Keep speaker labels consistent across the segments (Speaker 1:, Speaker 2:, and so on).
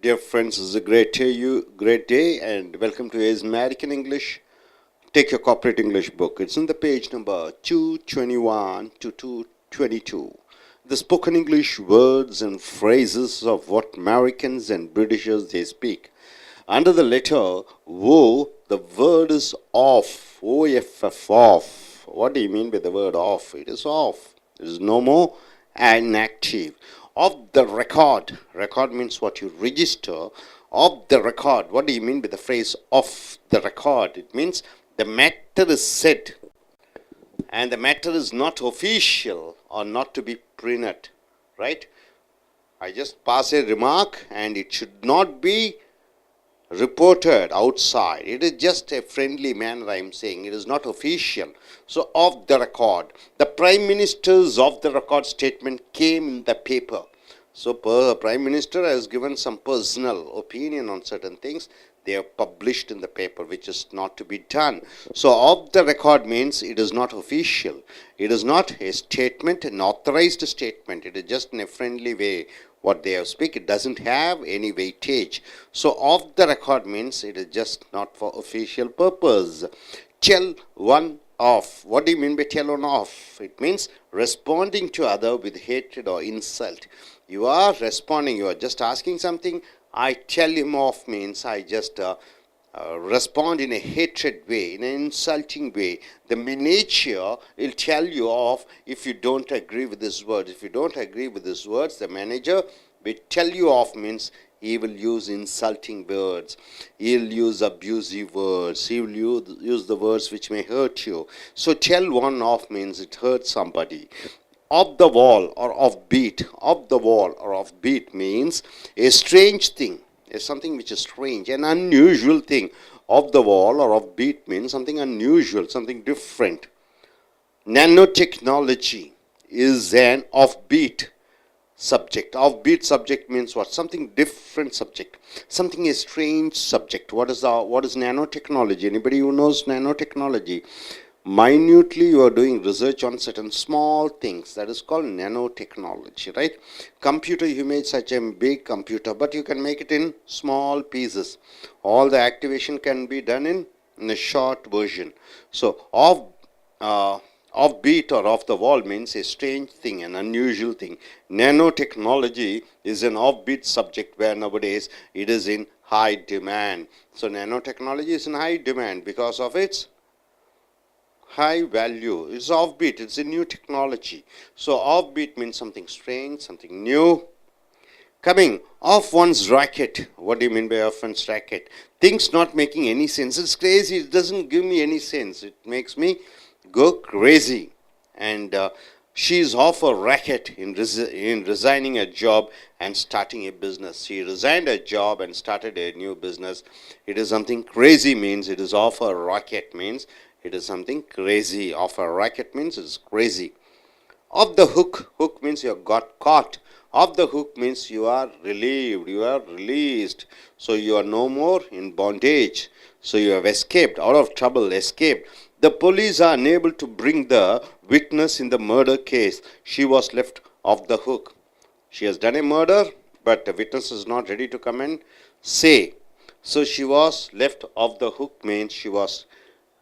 Speaker 1: Dear friends, it's a great day, and welcome to A's American English. Take your corporate English book. It's in the page number 221 to 222. The spoken English words and phrases of what Americans and Britishers they speak. Under the letter O, the word is off. O-F-F, off. What do you mean by the word off? It is off. It is no more inactive. Of the record. Record means what you register. Of the record. What do you mean by the phrase off the record? It means the matter is said and the matter is not official or not to be printed. Right? I just pass a remark and it should not be reported outside. It is just a friendly manner I am saying. It is not official. So off the record. The Prime Minister's off the record statement came in the paper. So Prime Minister has given some personal opinion on certain things. They are published in the paper, which is not to be done. So off the record means it is not official. It is not a statement, an authorized statement. It is just in a friendly way what they have speak. It doesn't have any weightage. So off the record means it is just not for official purpose. Tell one off. What do you mean by tell one off? It means responding to other with hatred or insult. You are responding, you are just asking something. I tell him off means I just respond in a hatred way, in an insulting way. The manager will tell you off if you don't agree with his words. If you don't agree with his words, the manager will tell you off means he will use insulting words. He will use abusive words. He will use the words which may hurt you. So tell one off means it hurts somebody. Off the wall or off beat. Off the wall or off beat means a strange thing. Is something which is strange, an unusual thing. Off the wall or off beat means something unusual, something different. Nanotechnology is an offbeat subject. Offbeat subject means what? Something different subject. Something a strange subject. What is nanotechnology? Anybody who knows nanotechnology? Minutely you are doing research on certain small things. That is called nanotechnology, right? Computer, you made such a big computer, but you can make it in small pieces. All the activation can be done in a short version. So offbeat or off the wall means a strange thing, an unusual thing. Nanotechnology is an offbeat subject where nowadays it is in high demand. So nanotechnology is in high demand because of its high value. It's offbeat. It's a new technology. So offbeat means something strange, something new. Coming off one's racket. What do you mean by off one's racket? Things not making any sense. It's crazy. It doesn't give me any sense. It makes me go crazy. And she's off a racket in resigning a job and starting a business. She resigned a job and started a new business. It is something crazy means it is off a racket means it is something crazy. Off a racket means it is crazy. Off the hook. Hook means you got caught. Off the hook means you are relieved. You are released. So you are no more in bondage. So you have escaped, out of trouble, escaped. The police are unable to bring the witness in the murder case. She was left off the hook. She has done a murder, but the witness is not ready to come and say. So she was left off the hook means she was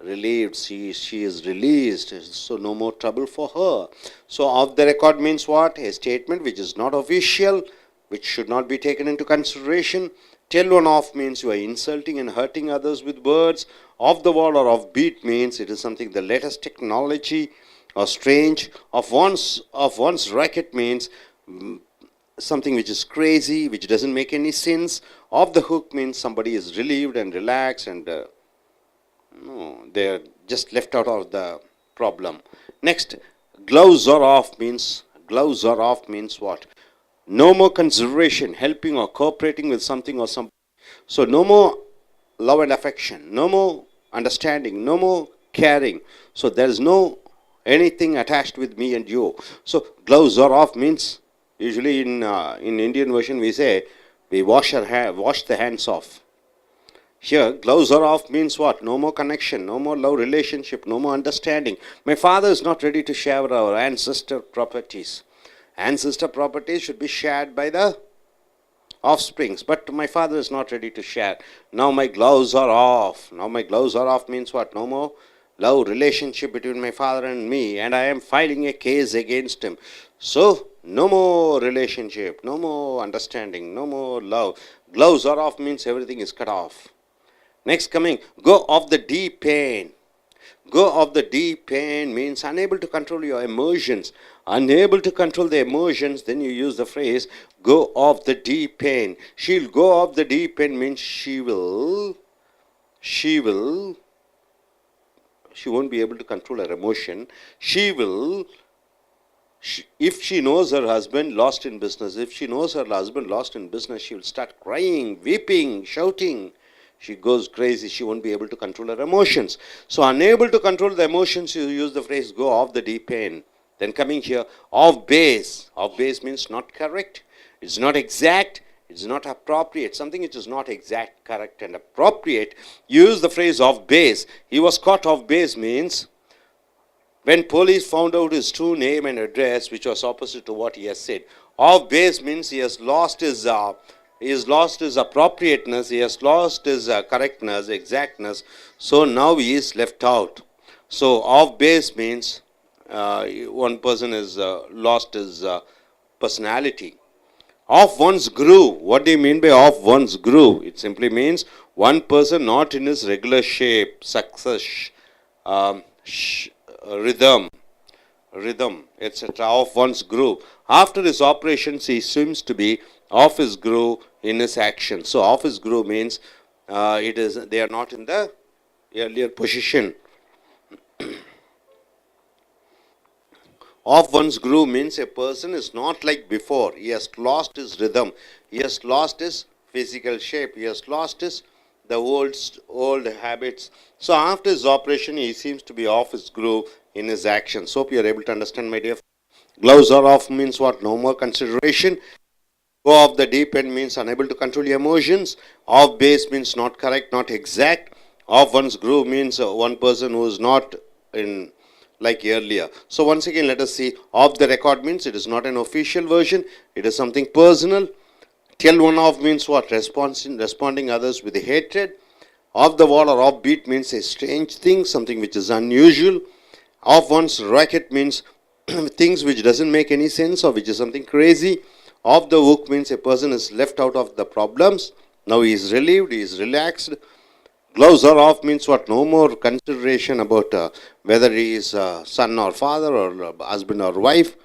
Speaker 1: relieved. She is released. So no more trouble for her. So off the record means what? A statement which is not official, which should not be taken into consideration. Tell one off means you are insulting and hurting others with words. Off the wall or off beat means it is something the latest technology or strange. Of one's racket means something which is crazy, which doesn't make any sense. Off the hook means somebody is relieved and relaxed and no, they're just left out of the problem. Next, gloves are off means what? No more consideration, helping or cooperating with something or somebody. So no more love and affection, no more understanding, no more caring. So there is no anything attached with me and you. So gloves are off means usually in Indian version we say we wash the hands off. Here, gloves are off means what? No more connection, no more love relationship, no more understanding. My father is not ready to share our ancestor properties. Ancestor properties should be shared by the offsprings. But my father is not ready to share. Now my gloves are off. Now my gloves are off means what? No more love relationship between my father and me, and I am filing a case against him. So no more relationship, no more understanding, no more love. Gloves are off means everything is cut off. Next coming, go off the deep pain. Go off the deep pain means unable to control your emotions. Unable to control the emotions, then you use the phrase go off the deep pain. She'll go off the deep pain means she won't be able to control her emotion. If she knows her husband lost in business, she will start crying, weeping, shouting. She goes crazy. She won't be able to control her emotions. So unable to control the emotions, you use the phrase go off the deep end. Then coming here, off base. Off base means not correct. It's not exact. It's not appropriate. Something which is not exact, correct, and appropriate. Use the phrase off base. He was caught off base means when police found out his true name and address, which was opposite to what he has said. Off base means he has lost his appropriateness, he has lost his correctness, exactness, so now he is left out. So off base means one person has lost his personality. Off one's groove. What do you mean by off one's groove? It simply means one person not in his regular shape, success, rhythm, etc. Off one's groove. After his operations, he seems to be off his groove in his action. So off his groove means they are not in the earlier position. Off one's groove means a person is not like before. He has lost his rhythm. He has lost his physical shape. He has lost the old habits. So after his operation, he seems to be off his groove in his actions. Hope you are able to understand, my dear. Gloves are off means what? No more consideration. Go off the deep end means unable to control your emotions. Off base means not correct, not exact. Off one's groove means one person who is not in like earlier. So once again, let us see. Off the record means it is not an official version. It is something personal. Tell one off means what? Responding others with hatred. Off the wall or off beat means a strange thing, something which is unusual. Off one's racket means things which doesn't make any sense or which is something crazy. Off the hook means a person is left out of the problems. Now he is relieved, he is relaxed. Gloves are off means what? No more consideration about whether he is son or father or husband or wife.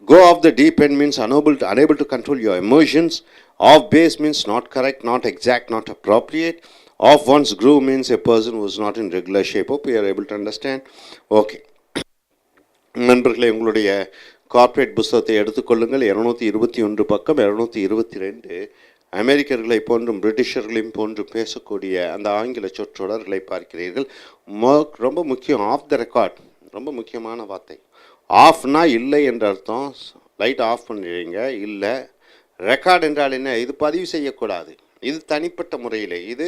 Speaker 1: Go off the deep end means unable to control your emotions. Off base means not correct, not exact, not appropriate. Off one's groove means a person who is not in regular shape. Hope you are able to understand. Okay. நண்பர்களே, உங்களுடைய corporate புஸ்தகத்தை எடுத்துக்கொள்ளுங்கள். 221 பக்கம் 222 அமெரிக்கர்களை போன்றும் பிரிட்டிஷர்களையும் போன்று பேசக்கூடிய அந்த ஆங்கில சொற்றொடர்களை பார்க்கிறீர்கள். ரொம்ப முக்கியம். ஆஃப் த ரெக்கார்ட் ரொம்ப முக்கியமான வார்த்தை. ஆஃப்னா இல்லை என்ற அர்த்தம். லைட் ஆஃப் பண்ணிடுறீங்க, இல்லை. ரெக்கார்டு என்றால் என்ன? இது பதிவு செய்யக்கூடாது, இது தனிப்பட்ட முறையில், இது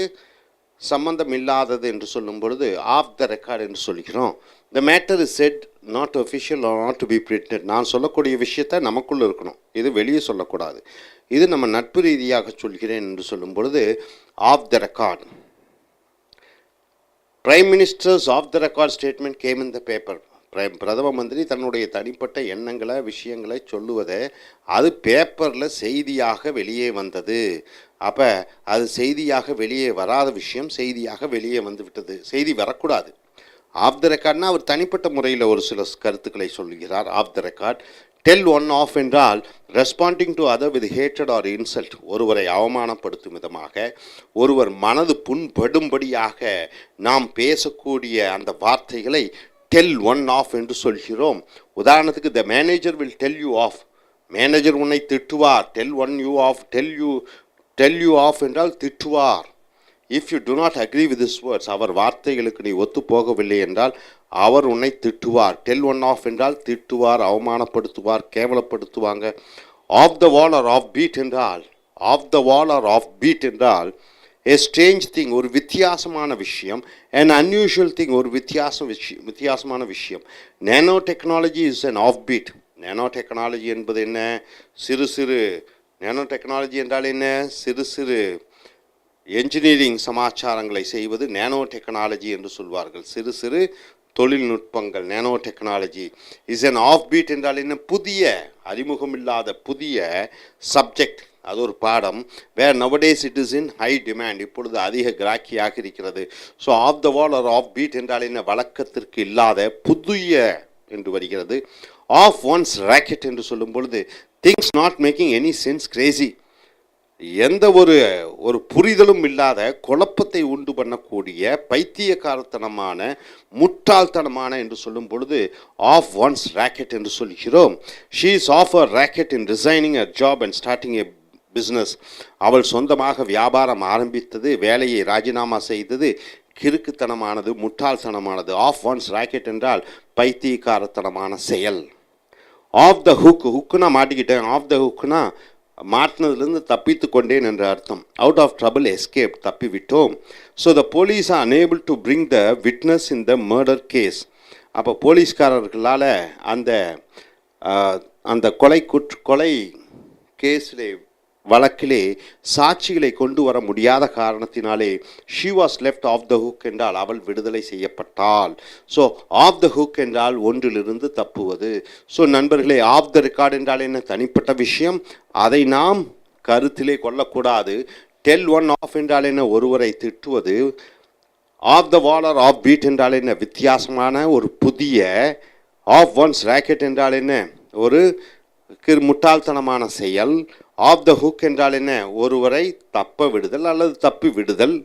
Speaker 1: சம்பந்தம் இல்லாதது என்று சொல்லும் பொழுது ஆஃப் த ரெக்கார்டு என்று சொல்கிறோம். The matter is set not official or not to be printed. நான் சொல்லக்கூடிய விஷயத்தை நமக்குள்ளே இருக்கணும், இது வெளியே சொல்லக்கூடாது. இது நம்ம நட்பு ரீதியாக சொல்கிறேன் என்று சொல்லும் பொழுது off the record. Prime ministers off the record statement came in the paper. பிரதம மந்திரி தன்னுடைய தனிப்பட்ட எண்ணங்களை விஷயங்களை சொல்லுவதை அது பேப்பரில் செய்தியாக வெளியே வந்தது. அப்போ அது செய்தியாக வெளியே வராத விஷயம் செய்தியாக வெளியே வந்து விட்டது. செய்தி வரக்கூடாது. ஆஃப் த ரெக்கார்ட்னா அவர் தனிப்பட்ட முறையில் ஒரு சில கருத்துக்களை சொல்கிறார். Off the record. Tell one off என்றால் responding to other with hatred or insult. ஒருவரை அவமானப்படுத்தும் விதமாக, ஒருவர் மனது புண்படும்படியாக நாம் பேசக்கூடிய அந்த வார்த்தைகளை டெல் ஒன் ஆஃப் என்று சொல்கிறோம். உதாரணத்துக்கு, the manager will tell you off. Manager உன்னை திட்டுவார். Tell one you off. Tell you off என்றால் திட்டுவார். If you do not agree with this words, அவர் வார்த்தைகளுக்கு நீ ஒத்து போகவில்லை என்றால் அவர் உன்னை திட்டுவார். டெல் ஒன் ஆஃப் என்றால் திட்டுவார், அவமானப்படுத்துவார், கேவலப்படுத்துவாங்க. Off the wall or off beat என்றால் a strange thing, ஒரு வித்தியாசமான விஷயம். an unusual thing, ஒரு வித்தியாசமான விஷயம். Nanotechnology is an off beat. Nanotechnology என்பது என்ன? சிறு நேனோ டெக்னாலஜி என்றால் என்ன? சிறு சிறு என்ஜினியரிங் சமாச்சாரங்களை செய்வது நேனோ டெக்னாலஜி என்று சொல்வார்கள். சிறு சிறு தொழில்நுட்பங்கள் nano technology is an off beat என்றால் என்ன? புதிய அறிமுகமில்லாத புதிய சப்ஜெக்ட், அது ஒரு பாடம். Where nowadays it is in high demand, இப்பொழுது அதிக கிராக்கியாக இருக்கிறது. So off the wall or off beat என்றால் என்ன? வழக்கத்திற்கு இல்லாத புதிய என்று வருகிறது. ஆஃப் ஒன்ஸ் ராக்கெட் என்று சொல்லும் பொழுது things not making any sense, Crazy, எந்த ஒரு புரிதலும் இல்லாத குழப்பத்தை உண்டு பண்ணக்கூடிய பைத்தியக்காரத்தனமான முட்டாள்தனமான என்று சொல்லும் பொழுது ஆஃப் ஒன்ஸ் ராக்கெட் என்று சொல்கிறோம். She is off a rocker in resigning a job and starting a business. அவள் சொந்தமாக வியாபாரம் ஆரம்பித்தது, வேலையை ராஜினாமா செய்தது கிறுக்குத்தனமானது, முட்டாள்தனமானது. ஆஃப் ஒன்ஸ் ராக்கெட் என்றால் பைத்தியக்காரத்தனமான செயல். ஆஃப் த ஹுக், ஹுக்குனா மாட்டிக்கிட்டேன், ஆஃப் த ஹுக்னா மாட்டினதுலேருந்து தப்பித்து கொண்டேன் என்ற அர்த்தம். அவுட் ஆஃப் ட்ரபிள் எஸ்கேப், தப்பி விட்டோம். So the police are unable to bring the witness in the murder case. அப்போ போலீஸ்காரர்களால் அந்த கொலை கேஸிலே வழக்கிலே சாட்சிகளை கொண்டு வர முடியாத காரணத்தினாலே she was left off the hook என்றால் அவள் விடுதலை செய்யப்பட்டாள். ஸோ ஆஃப் த ஹுக் என்றால் ஒன்றிலிருந்து தப்புவது. ஸோ நண்பர்களே, ஆஃப் த ரெக்கார்ட் என்றால் என்ன? தனிப்பட்ட விஷயம், அதை நாம் கருத்திலே கொள்ளக்கூடாது. டெல் ஒன் ஆஃப் என்றால் என்ன? ஒருவரை திட்டுவது. Off the wall or off beat என்றால் என்ன? வித்தியாசமான ஒரு புதிய. ஆஃப் ஒன்ஸ் ராக்கெட் என்றால் என்ன? ஒரு முட்டாள்தனமான செயல். ஆஃப் த ஹுக் என்றால் என்ன? ஒருவரை தப்ப விடுதல் அல்லது தப்பி விடுதல்.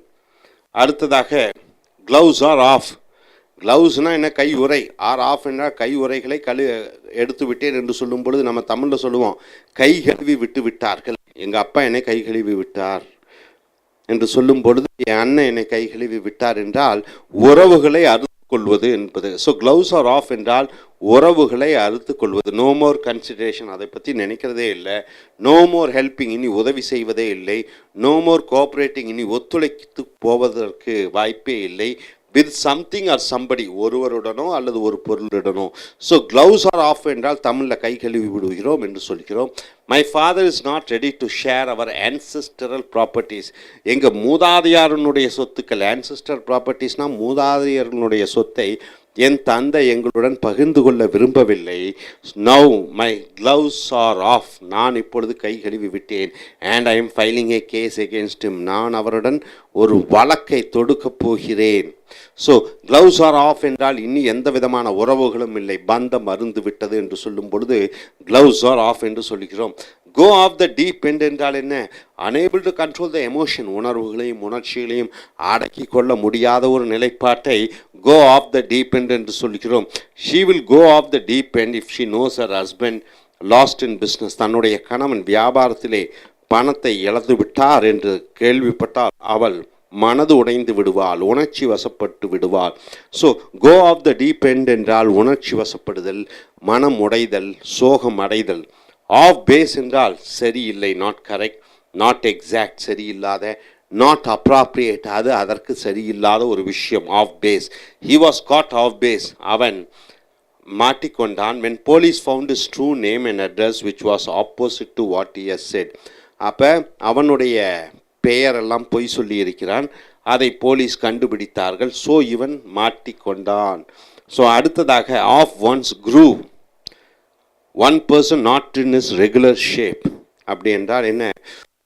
Speaker 1: அடுத்ததாக க்ளவுஸ் ஆர் ஆஃப். க்ளவுஸ்னால் என்ன? கை உறை. ஆர் ஆஃப் என்றால் கை உறைகளை எடுத்து விட்டேன் என்று சொல்லும் பொழுது நம்ம தமிழில் சொல்லுவோம், கை கழுவி விட்டு விட்டார்கள். எங்கள் அப்பா என்னை கை கழுவி விட்டார் என்று சொல்லும் பொழுது என் அண்ணன் என்னை கை கழுவி விட்டார் என்றால் உறவுகளை கொள்வது என்பது. ஸோ க்ளவுஸ் ஆர் ஆஃப் என்றால் உறவுகளை அறுத்து கொள்வது. நோ மோர் கன்சிடரேஷன், அதை பற்றி நினைக்கிறதே இல்லை. நோ மோர் ஹெல்பிங், இனி உதவி செய்வதே இல்லை. நோ மோர் கோஆப்ரேட்டிங், இனி ஒத்துழைத்து போவதற்கு வாய்ப்பே இல்லை. வித் சம்திங் ஆர் சம்படி, ஒருவருடனோ அல்லது ஒரு பொருளுடனோ. ஸோ க்ளவுஸ் ஆர் ஆஃப் என்றால் தமிழில் கை கழுவி விடுகிறோம் என்று சொல்கிறோம். My father is not ready to share our ancestral properties. எங்கள் மூதாதையாரனுடைய சொத்துக்கள், ஆன்செஸ்டர் ப்ராப்பர்ட்டிஸ்னால் மூதாதையர்களுடைய சொத்தை என் தந்தை எங்களுடன் பகிர்ந்து கொள்ள விரும்பவில்லை. Now my gloves are off, நான் இப்பொழுது கை கழுவி விட்டேன். And I am filing a case against him, நான் அவருடன் ஒரு வழக்கை தொடுக்கப் போகிறேன். ஸோ க்ளவுஸ் ஆர் ஆஃப் என்றால் இனி எந்த விதமான உறவுகளும் இல்லை, பந்தம் அருந்து விட்டது என்று சொல்லும் பொழுது க்ளவுஸ் ஆர் ஆஃப் என்று சொல்கிறோம். Go off the deep end என்றால் என்ன? Unable to control the emotion, உணர்வுகளையும் உணர்ச்சிகளையும் அடக்கி கொள்ள முடியாத ஒரு நிலைப்பாட்டை go off the deep end என்று சொல்கிறோம். She will go off the deep end if she knows her husband lost in business. தன்னுடைய கணவன் வியாபாரத்திலே பணத்தை இழந்து விட்டார் என்று கேள்விப்பட்டால் அவள் மனது உடைந்து விடுவாள், உணர்ச்சி வசப்பட்டு விடுவாள். So go off the deep end என்றால் உணர்ச்சி வசப்படுதல், மனம் உடைதல், சோகம் அடைதல். ஆஃப் பேஸ் என்றால் சரியில்லை, நாட் கரெக்ட், நாட் எக்ஸாக்ட், சரியில்லாத, நாட் அப்ராப்ரியேட், அது அதற்கு சரியில்லாத ஒரு விஷயம். Off base. He was caught off base, அவன் மாட்டிக்கொண்டான். when police found his true name and address which was opposite to what he has said. அப்போ அவனுடைய பெயரெல்லாம் பொய் சொல்லி இருக்கிறான், அதை போலீஸ் கண்டுபிடித்தார்கள். ஸோ இவன் மாட்டிக்கொண்டான். ஸோ அடுத்ததாக off one's groove, one person not in his regular shape. அப்படி என்றால் என்ன?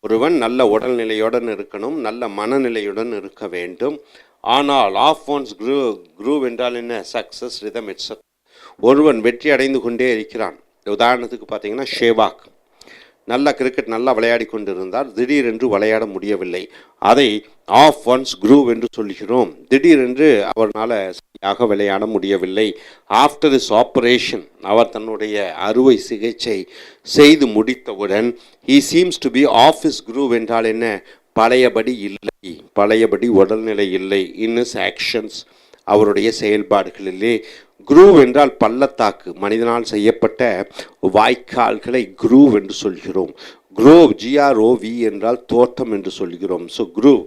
Speaker 1: ஒருவன் நல்ல உடல்நிலையுடன் இருக்கணும், நல்ல மனநிலையுடன் இருக்க வேண்டும். ஆனால் ஆஃப் ஒன்ஸ் க்ரூவ் என்றால் என்ன? Success rhythm etcetera. ஒருவன் வெற்றி அடைந்து கொண்டே இருக்கிறான். உதாரணத்துக்கு பார்த்தீங்கன்னா ஷேவாக் நல்ல கிரிக்கெட் நல்லா விளையாடி கொண்டிருந்தார், திடீரென்று விளையாட முடியவில்லை. அதை ஆஃப் ஒன்ஸ் க்ரூவ் என்று சொல்கிறோம். திடீரென்று அவரால் சரியாக விளையாட முடியவில்லை. ஆஃப்டர் இஸ் ஆப்ரேஷன், அவர் தன்னுடைய அறுவை சிகிச்சை செய்து முடித்தவுடன் he seems to be off his groove என்றால் என்ன? பழையபடி இல்லை, பழையபடி உடல்நிலை இல்லை. இன் இஸ் ஆக்ஷன்ஸ், அவருடைய செயல்பாடுகளிலே. க்ரூவ் என்றால் பள்ளத்தாக்கு, மனிதனால் செய்யப்பட்ட வாய்க்கால்களை க்ரூவ் என்று சொல்கிறோம். க்ரோவ், GROV என்றால் தோட்டம் என்று சொல்கிறோம். So groove.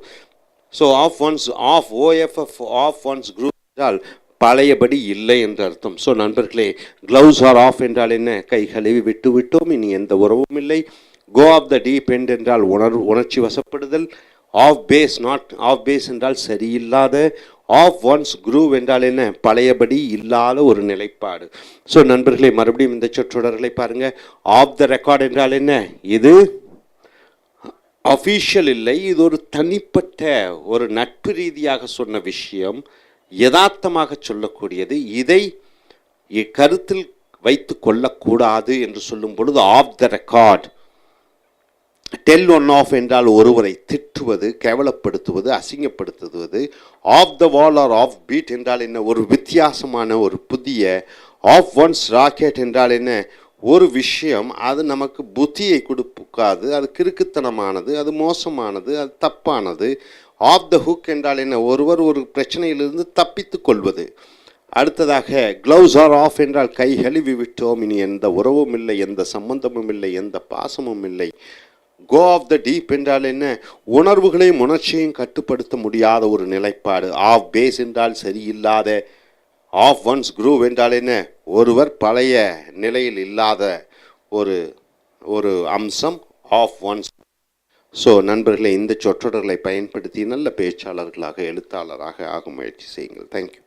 Speaker 1: So off one's off OFF off one's groove என்றால் பழையபடி இல்லை என்று அர்த்தம். ஸோ நண்பர்களே, க்ளவுஸ் ஆர் ஆஃப் என்றால் என்ன? கை கழுவி விட்டு விட்டோம், இனி எந்த உறவும் இல்லை. Go off the deep end என்றால் உணர்ச்சி வசப்படுதல். Off base not off base என்றால் சரியில்லாத. ஆஃப் ஒன்ஸ் குரூவ் என்றால் என்ன? பழையபடி இல்லாத ஒரு நிலைப்பாடு. ஸோ நண்பர்களே, மறுபடியும் இந்த சொற்றொடர்களை பாருங்கள். ஆஃப் த ரெக்கார்ட் என்றால் என்ன? இது அஃபீஷியல் இல்லை, இது ஒரு தனிப்பட்ட ஒரு நட்பு ரீதியாக சொன்ன விஷயம், யதார்த்தமாக சொல்லக்கூடியது. இதை கருத்தில் வைத்து கொள்ளக்கூடாது என்று சொல்லும் பொழுது off the record. Tell one off என்றால் ஒருவரை திட்டுவது, கேவலப்படுத்துவது, அசிங்கப்படுத்துவது. Off the wall or off beat என்றால் என்ன? ஒரு வித்தியாசமான ஒரு புதிய. ஆஃப் ஒன்ஸ் ராக்கெட் என்றால் என்ன? ஒரு விஷயம் அது நமக்கு புத்தியை கொடுக்காது, அது கிறுக்குத்தனமானது, அது மோசமானது, அது தப்பானது. ஆஃப் த ஹுக் என்றால் என்ன? ஒருவர் ஒரு பிரச்சனையிலிருந்து தப்பித்து கொள்வது. அடுத்ததாக க்ளவுஸ் ஆர் ஆஃப் என்றால் கை கழுவி விட்டோம், இனி எந்த உறவும் இல்லை, எந்த சம்பந்தமும் இல்லை, எந்த பாசமும் இல்லை. கோ ஆஃப் த டீப் என்றால் என்ன? உணர்வுகளையும் உணர்ச்சியையும் கட்டுப்படுத்த முடியாத ஒரு நிலைப்பாடு. ஆஃப் பேஸ் என்றால் சரியில்லாத. ஆஃப் ஒன்ஸ் குரூவ் என்றால் என்ன? ஒருவர் பழைய நிலையில் இல்லாத ஒரு அம்சம் ஆஃப் ஒன்ஸ். ஸோ நண்பர்களே, இந்த சொற்றொடர்களை பயன்படுத்தி நல்ல பேச்சாளர்களாக, எழுத்தாளராக ஆக முயற்சி செய்யுங்கள். தேங்க்யூ.